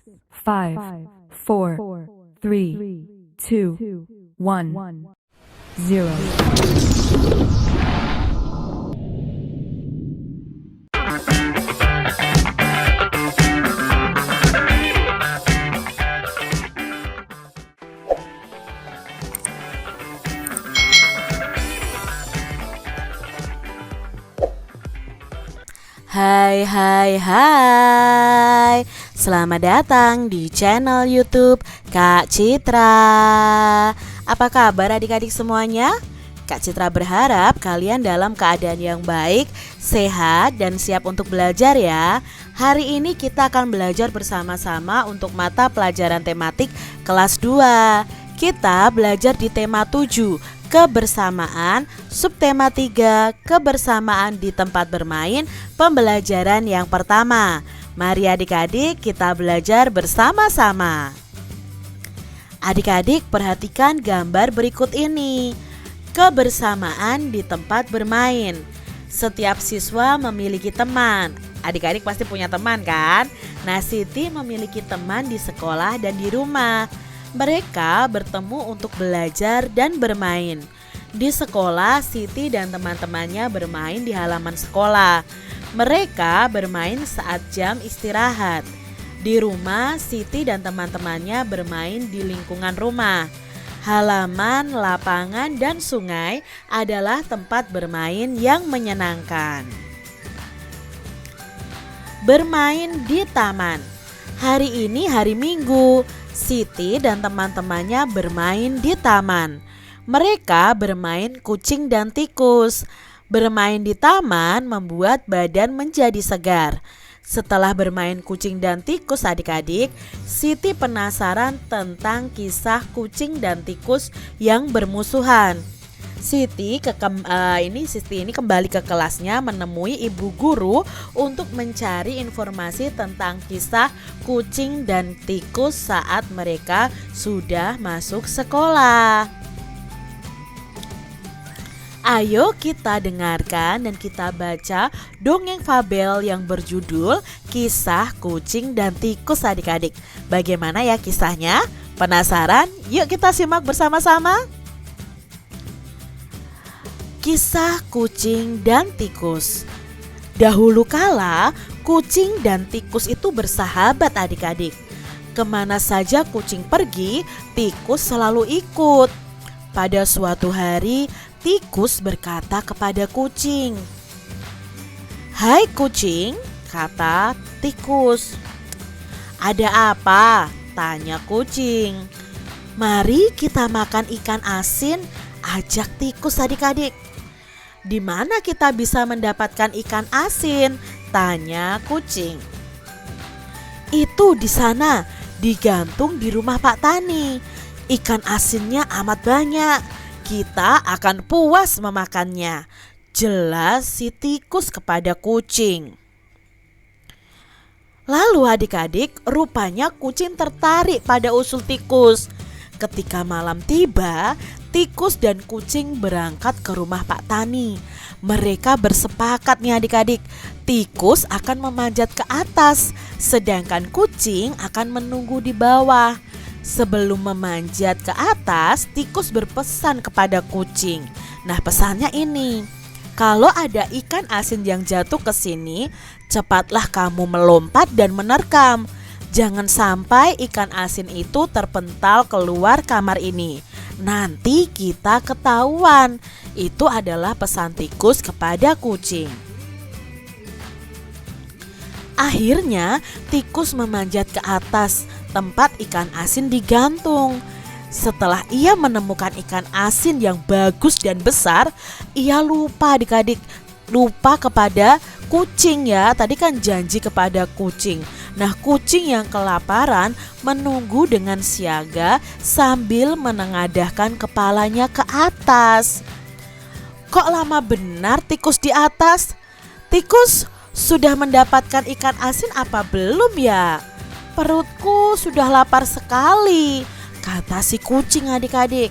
5, 4, 3, 2, 1, 0. Hai hai hai, selamat datang di channel YouTube Kak Citra. Apa kabar adik-adik semuanya? Kak Citra berharap kalian dalam keadaan yang baik, sehat, dan siap untuk belajar ya. Hari ini kita akan belajar bersama-sama untuk mata pelajaran tematik kelas 2. Kita belajar di tema 7, kebersamaan, subtema 3, kebersamaan di tempat bermain, pembelajaran yang pertama. Mari adik-adik kita belajar bersama-sama. Adik-adik perhatikan gambar berikut ini. Kebersamaan di tempat bermain. Setiap siswa memiliki teman. Adik-adik pasti punya teman kan? Nah, Siti memiliki teman di sekolah dan di rumah. Mereka bertemu untuk belajar dan bermain. Di sekolah, Siti dan teman-temannya bermain di halaman sekolah. Mereka bermain saat jam istirahat. Di rumah, Siti dan teman-temannya bermain di lingkungan rumah. Halaman, lapangan, dan sungai adalah tempat bermain yang menyenangkan. Bermain di taman. Hari ini hari Minggu. Siti dan teman-temannya bermain di taman. Mereka bermain kucing dan tikus. Bermain di taman membuat badan menjadi segar. Setelah bermain kucing dan tikus adik-adik, Siti penasaran tentang kisah kucing dan tikus yang bermusuhan. Siti ini kembali ke kelasnya menemui ibu guru untuk mencari informasi tentang kisah kucing dan tikus saat mereka sudah masuk sekolah. Ayo kita dengarkan dan kita baca dongeng fabel yang berjudul Kisah Kucing dan Tikus adik-adik. Bagaimana ya kisahnya? Penasaran? Yuk kita simak bersama-sama. Kisah kucing dan tikus. Dahulu kala, kucing dan tikus itu bersahabat adik-adik. Kemana saja kucing pergi, tikus selalu ikut. Pada suatu hari, tikus berkata kepada kucing, "Hai kucing," kata tikus. "Ada apa?" tanya kucing. "Mari kita makan ikan asin," ajak tikus adik-adik. "Di mana kita bisa mendapatkan ikan asin?" tanya kucing. "Itu di sana, digantung di rumah Pak Tani. Ikan asinnya amat banyak. Kita akan puas memakannya," jelas si tikus kepada kucing. Lalu adik-adik, rupanya kucing tertarik pada usul tikus. Ketika malam tiba, tikus dan kucing berangkat ke rumah Pak Tani. Mereka bersepakat nih adik-adik, tikus akan memanjat ke atas, sedangkan kucing akan menunggu di bawah. Sebelum memanjat ke atas, tikus berpesan kepada kucing. Nah, pesannya ini, "Kalau ada ikan asin yang jatuh ke sini, cepatlah kamu melompat dan menerkam. Jangan sampai ikan asin itu terpental keluar kamar ini. Nanti kita ketahuan." Itu adalah pesan tikus kepada kucing. Akhirnya tikus memanjat ke atas tempat ikan asin digantung. Setelah ia menemukan ikan asin yang bagus dan besar, ia lupa adik-adik, lupa kepada kucing ya. Tadi kan janji kepada kucing. Nah, kucing yang kelaparan menunggu dengan siaga sambil menengadahkan kepalanya ke atas. Kok lama benar tikus di atas? Tikus sudah mendapatkan ikan asin apa belum ya? Perutku sudah lapar sekali, kata si kucing adik-adik.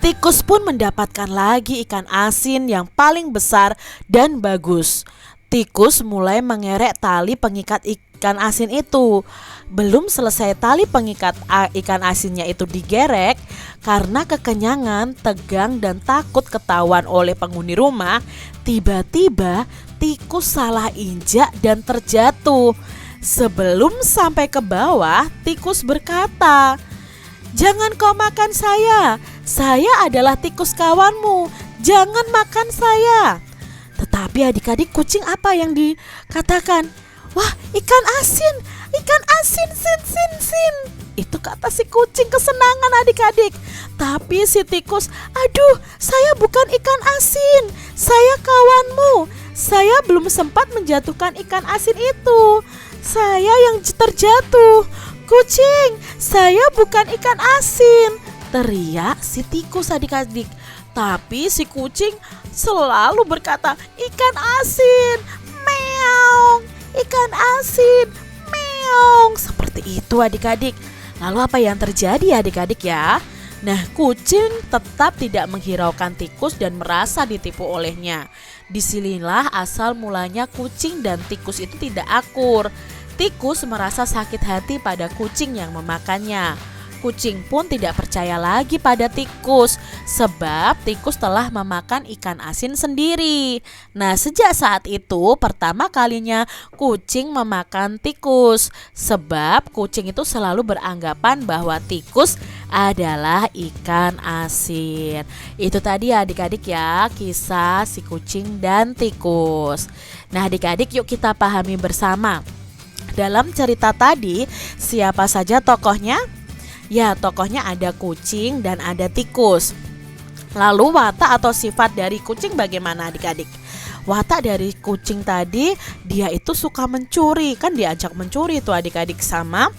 Tikus pun mendapatkan lagi ikan asin yang paling besar dan bagus. Tikus mulai mengerek tali pengikat ikan asin itu. Belum selesai tali pengikat ikan asinnya itu digerek, karena kekenyangan, tegang, dan takut ketahuan oleh penghuni rumah, tiba-tiba tikus salah injak dan terjatuh. Sebelum sampai ke bawah, tikus berkata, "Jangan kau makan saya adalah tikus kawanmu, jangan makan saya." Tetapi adik-adik, kucing apa yang dikatakan? "Wah, ikan asin, sin. Itu kata si kucing kesenangan adik-adik. Tapi si tikus, "Aduh, saya bukan ikan asin, saya kawanmu. Saya belum sempat menjatuhkan ikan asin itu. Saya yang terjatuh. Kucing, saya bukan ikan asin," teriak si tikus adik-adik. Tapi si kucing selalu berkata, "Ikan asin, meong, ikan asin, meong." Seperti itu adik-adik. Lalu apa yang terjadi adik-adik ya? Nah, kucing tetap tidak menghiraukan tikus dan merasa ditipu olehnya. Disinilah asal mulanya kucing dan tikus itu tidak akur. Tikus merasa sakit hati pada kucing yang memakannya. Kucing pun tidak percaya lagi pada tikus, sebab tikus telah memakan ikan asin sendiri. Nah, sejak saat itu pertama kalinya kucing memakan tikus, sebab kucing itu selalu beranggapan bahwa tikus adalah ikan asin. Itu tadi adik-adik ya, kisah si kucing dan tikus. Nah adik-adik, yuk kita pahami bersama. Dalam cerita tadi, siapa saja tokohnya? Ya, tokohnya ada kucing dan ada tikus. Lalu watak atau sifat dari kucing bagaimana adik-adik? Watak dari kucing tadi, dia itu suka mencuri. Kan diajak mencuri tuh adik-adik sama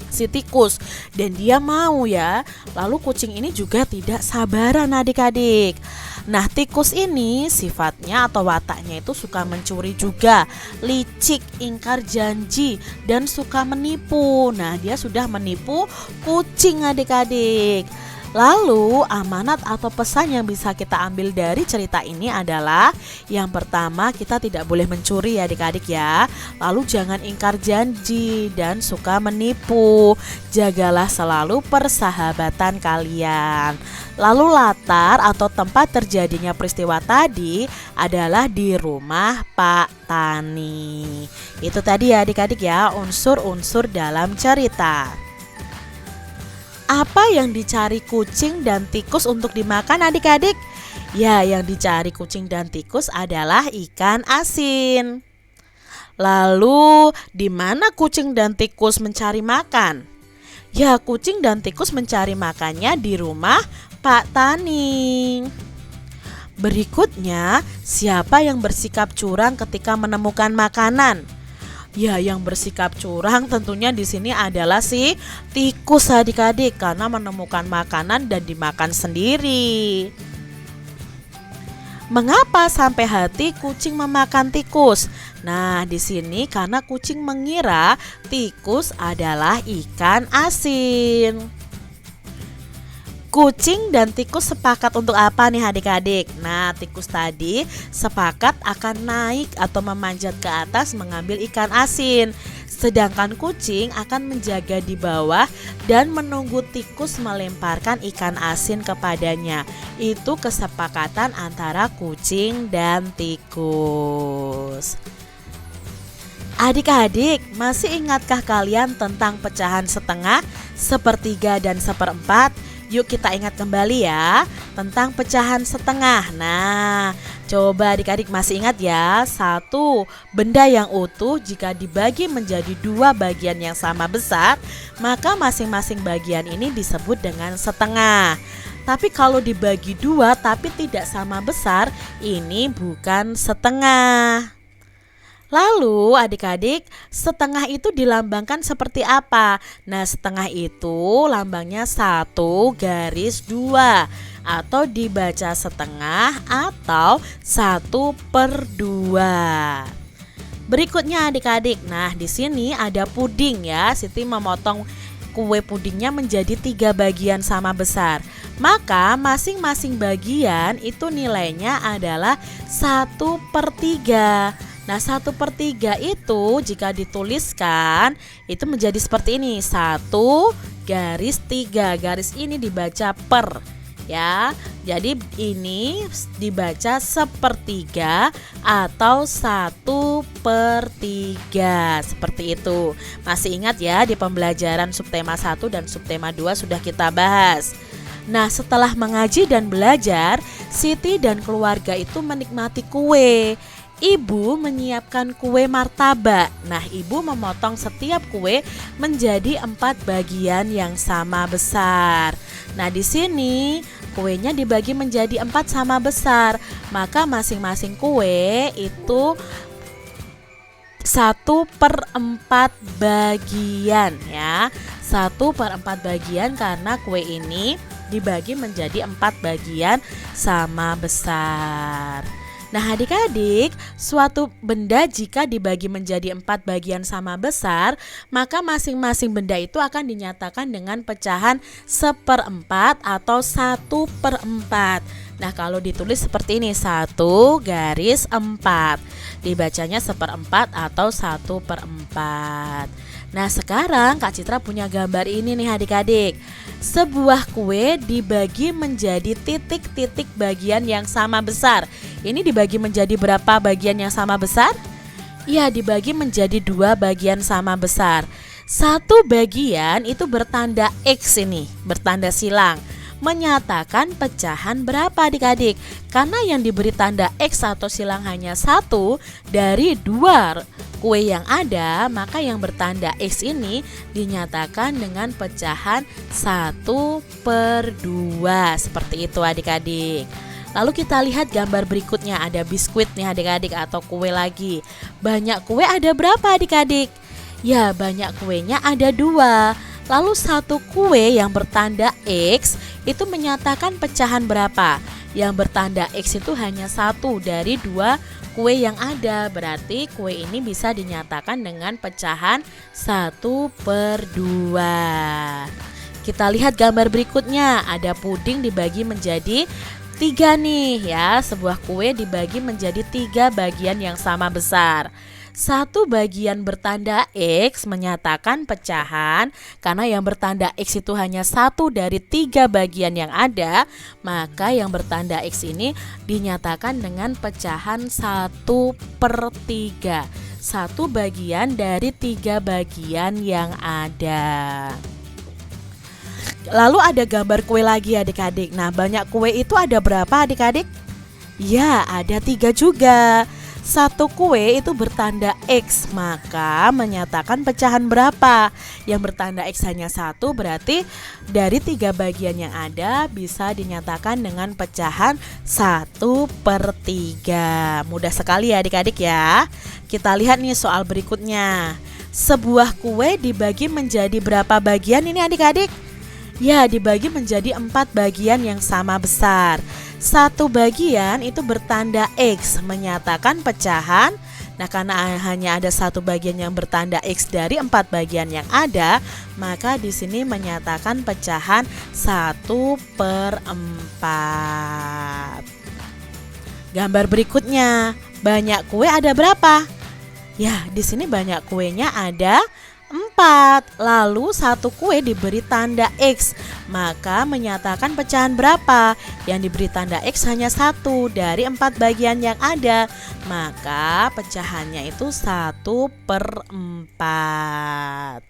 si tikus, dan dia mau ya. Lalu kucing ini juga tidak sabaran adik-adik. Nah, tikus ini sifatnya atau wataknya itu suka mencuri juga, licik, ingkar janji, dan suka menipu. Nah, dia sudah menipu kucing adik-adik. Lalu amanat atau pesan yang bisa kita ambil dari cerita ini adalah, yang pertama, kita tidak boleh mencuri ya adik-adik ya. Lalu jangan ingkar janji dan suka menipu. Jagalah selalu persahabatan kalian. Lalu latar atau tempat terjadinya peristiwa tadi adalah di rumah Pak Tani. Itu tadi ya adik-adik ya, unsur-unsur dalam cerita. Apa yang dicari kucing dan tikus untuk dimakan adik-adik? Ya, yang dicari kucing dan tikus adalah ikan asin. Lalu, di mana kucing dan tikus mencari makan? Ya, kucing dan tikus mencari makannya di rumah Pak Tani. Berikutnya, siapa yang bersikap curang ketika menemukan makanan? Ya, yang bersikap curang tentunya di sini adalah si tikus adik-adik, karena menemukan makanan dan dimakan sendiri. Mengapa sampai hati kucing memakan tikus? Nah, di sini karena kucing mengira tikus adalah ikan asin. Kucing dan tikus sepakat untuk apa nih adik-adik? Nah, tikus tadi sepakat akan naik atau memanjat ke atas mengambil ikan asin. Sedangkan kucing akan menjaga di bawah dan menunggu tikus melemparkan ikan asin kepadanya. Itu kesepakatan antara kucing dan tikus. Adik-adik, masih ingatkah kalian tentang pecahan setengah, sepertiga, dan seperempat? Yuk kita ingat kembali ya tentang pecahan setengah. Nah, coba adik-adik masih ingat ya, satu benda yang utuh jika dibagi menjadi dua bagian yang sama besar, maka masing-masing bagian ini disebut dengan setengah. Tapi kalau dibagi dua tapi tidak sama besar, ini bukan setengah. Lalu adik-adik, setengah itu dilambangkan seperti apa? Nah, setengah itu lambangnya 1 garis 2, atau dibaca setengah atau 1/2. Berikutnya adik-adik, nah di sini ada puding ya. Siti memotong kue pudingnya menjadi 3 bagian sama besar. Maka masing-masing bagian itu nilainya adalah 1/3. Nah 1/3 itu jika dituliskan itu menjadi seperti ini, 1/3. Garis ini dibaca per ya. Jadi ini dibaca 1/3 atau 1/3 seperti itu. Masih ingat ya, di pembelajaran subtema 1 dan subtema 2 sudah kita bahas. Nah setelah mengaji dan belajar, Siti dan keluarga itu menikmati kue. Ibu menyiapkan kue martabak. Nah, ibu memotong setiap kue menjadi 4 bagian yang sama besar. Nah, di sini kuenya dibagi menjadi 4 sama besar. Maka masing-masing kue itu 1/4 bagian ya. 1/4 bagian karena kue ini dibagi menjadi 4 bagian sama besar. Nah adik-adik, suatu benda jika dibagi menjadi 4 bagian sama besar, maka masing-masing benda itu akan dinyatakan dengan pecahan 1/4 atau 1/4. Nah kalau ditulis seperti ini, 1/4, dibacanya 1/4 atau 1/4. Nah sekarang Kak Citra punya gambar ini nih adik-adik. Sebuah kue dibagi menjadi titik-titik bagian yang sama besar. Ini dibagi menjadi berapa bagian yang sama besar? Ya, dibagi menjadi 2 bagian sama besar. Satu bagian itu bertanda X ini, bertanda silang, menyatakan pecahan berapa adik-adik. Karena yang diberi tanda X atau silang hanya 1 dari 2 kue yang ada, maka yang bertanda X ini dinyatakan dengan pecahan 1/2. Seperti itu adik-adik. Lalu kita lihat gambar berikutnya, ada biskuit nih adik-adik atau kue lagi. Banyak kue ada berapa adik-adik? Ya, banyak kuenya ada 2. Lalu satu kue yang bertanda X itu menyatakan pecahan berapa? Yang bertanda X itu hanya 1 dari 2 kue yang ada. Berarti kue ini bisa dinyatakan dengan pecahan 1/2. Kita lihat gambar berikutnya, ada puding dibagi menjadi 3 nih ya. Sebuah kue dibagi menjadi 3 bagian yang sama besar. Satu bagian bertanda X menyatakan pecahan. Karena yang bertanda X itu hanya 1 dari 3 bagian yang ada, maka yang bertanda X ini dinyatakan dengan pecahan 1/3. Satu bagian dari 3 bagian yang ada. Lalu ada gambar kue lagi adik-adik. Nah banyak kue itu ada berapa adik-adik? Ya, ada 3 juga. Satu kue itu bertanda X, maka menyatakan pecahan berapa? Yang bertanda X hanya 1, berarti dari 3 bagian yang ada bisa dinyatakan dengan pecahan 1/3. Mudah sekali ya adik-adik ya. Kita lihat nih soal berikutnya. Sebuah kue dibagi menjadi berapa bagian ini adik-adik? Ya, dibagi menjadi 4 bagian yang sama besar. Satu bagian itu bertanda X, menyatakan pecahan. Nah, karena hanya ada satu bagian yang bertanda X dari 4 bagian yang ada, maka di sini menyatakan pecahan 1/4. Gambar berikutnya, banyak kue ada berapa? Ya, di sini banyak kuenya ada 4. Lalu satu kue diberi tanda X, maka menyatakan pecahan berapa? Yang diberi tanda X hanya 1 dari 4 bagian yang ada, maka pecahannya itu 1/4.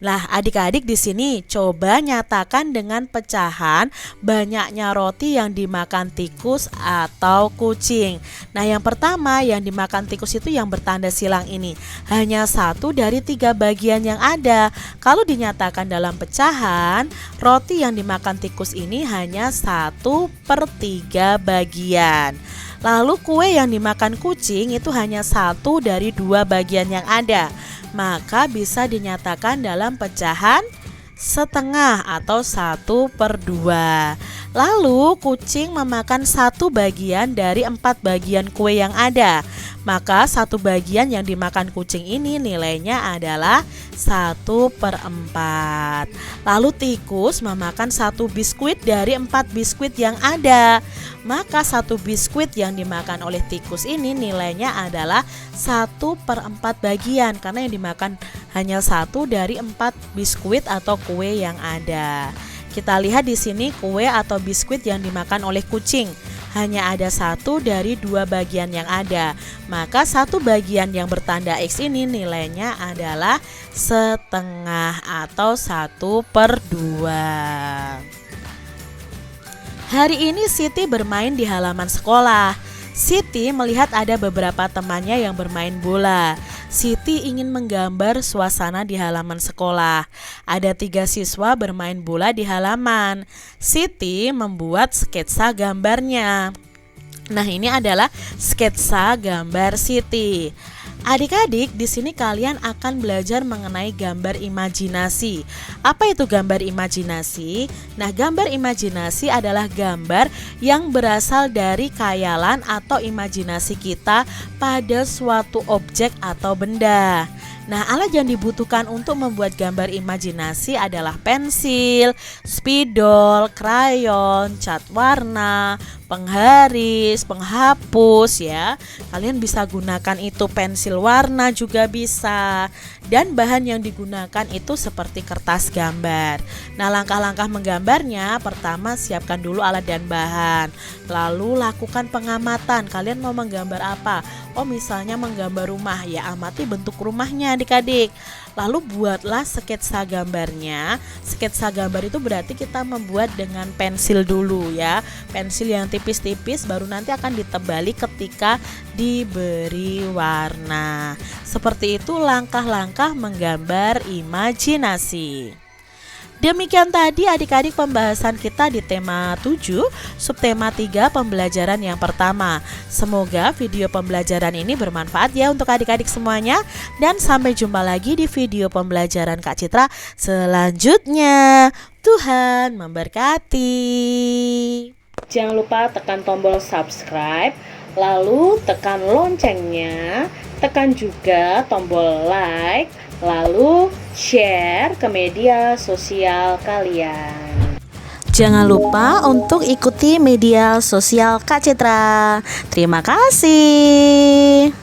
Nah, adik-adik di sini coba nyatakan dengan pecahan banyaknya roti yang dimakan tikus atau kucing. Nah, yang pertama yang dimakan tikus itu yang bertanda silang ini hanya 1 dari 3 bagian yang ada. Kalau dinyatakan dalam pecahan, roti yang dimakan tikus ini hanya 1/3 bagian. Lalu kue yang dimakan kucing itu hanya 1 dari 2 bagian yang ada, maka bisa dinyatakan dalam pecahan setengah atau 1/2. Lalu kucing memakan 1 bagian dari 4 bagian kue yang ada. Maka 1 bagian yang dimakan kucing ini nilainya adalah 1/4. Lalu tikus memakan 1 biskuit dari 4 biskuit yang ada. Maka 1 biskuit yang dimakan oleh tikus ini nilainya adalah 1/4 bagian, karena yang dimakan hanya 1 dari 4 biskuit atau kue yang ada. Kita lihat di sini kue atau biskuit yang dimakan oleh kucing hanya ada 1 dari 2 bagian yang ada. Maka 1 bagian yang bertanda X ini nilainya adalah setengah atau 1/2. Hari ini Siti bermain di halaman sekolah. Siti melihat ada beberapa temannya yang bermain bola. Siti ingin menggambar suasana di halaman sekolah. Ada 3 siswa bermain bola di halaman. Siti membuat sketsa gambarnya. Nah, ini adalah sketsa gambar Siti. Adik-adik, di sini kalian akan belajar mengenai gambar imajinasi. Apa itu gambar imajinasi? Nah, gambar imajinasi adalah gambar yang berasal dari khayalan atau imajinasi kita pada suatu objek atau benda. Nah, alat yang dibutuhkan untuk membuat gambar imajinasi adalah pensil, spidol, krayon, cat warna, pengharis, penghapus ya. Kalian bisa gunakan itu, pensil warna juga bisa. Dan bahan yang digunakan itu seperti kertas gambar. Nah, langkah-langkah menggambarnya, pertama siapkan dulu alat dan bahan. Lalu lakukan pengamatan. Kalian mau menggambar apa? Oh, misalnya menggambar rumah, ya amati bentuk rumahnya adik-adik. Lalu buatlah sketsa gambarnya. Sketsa gambar itu berarti kita membuat dengan pensil dulu ya. Pensil yang tipis-tipis baru nanti akan ditebali ketika diberi warna. Seperti itu langkah-langkah menggambar imajinasi. Demikian tadi adik-adik pembahasan kita di tema 7, subtema 3 pembelajaran yang pertama. Semoga video pembelajaran ini bermanfaat ya untuk adik-adik semuanya. Dan sampai jumpa lagi di video pembelajaran Kak Citra selanjutnya. Tuhan memberkati. Jangan lupa tekan tombol subscribe, lalu tekan loncengnya, tekan juga tombol like, lalu share ke media sosial kalian. Jangan lupa untuk ikuti media sosial Kak Citra. Terima kasih.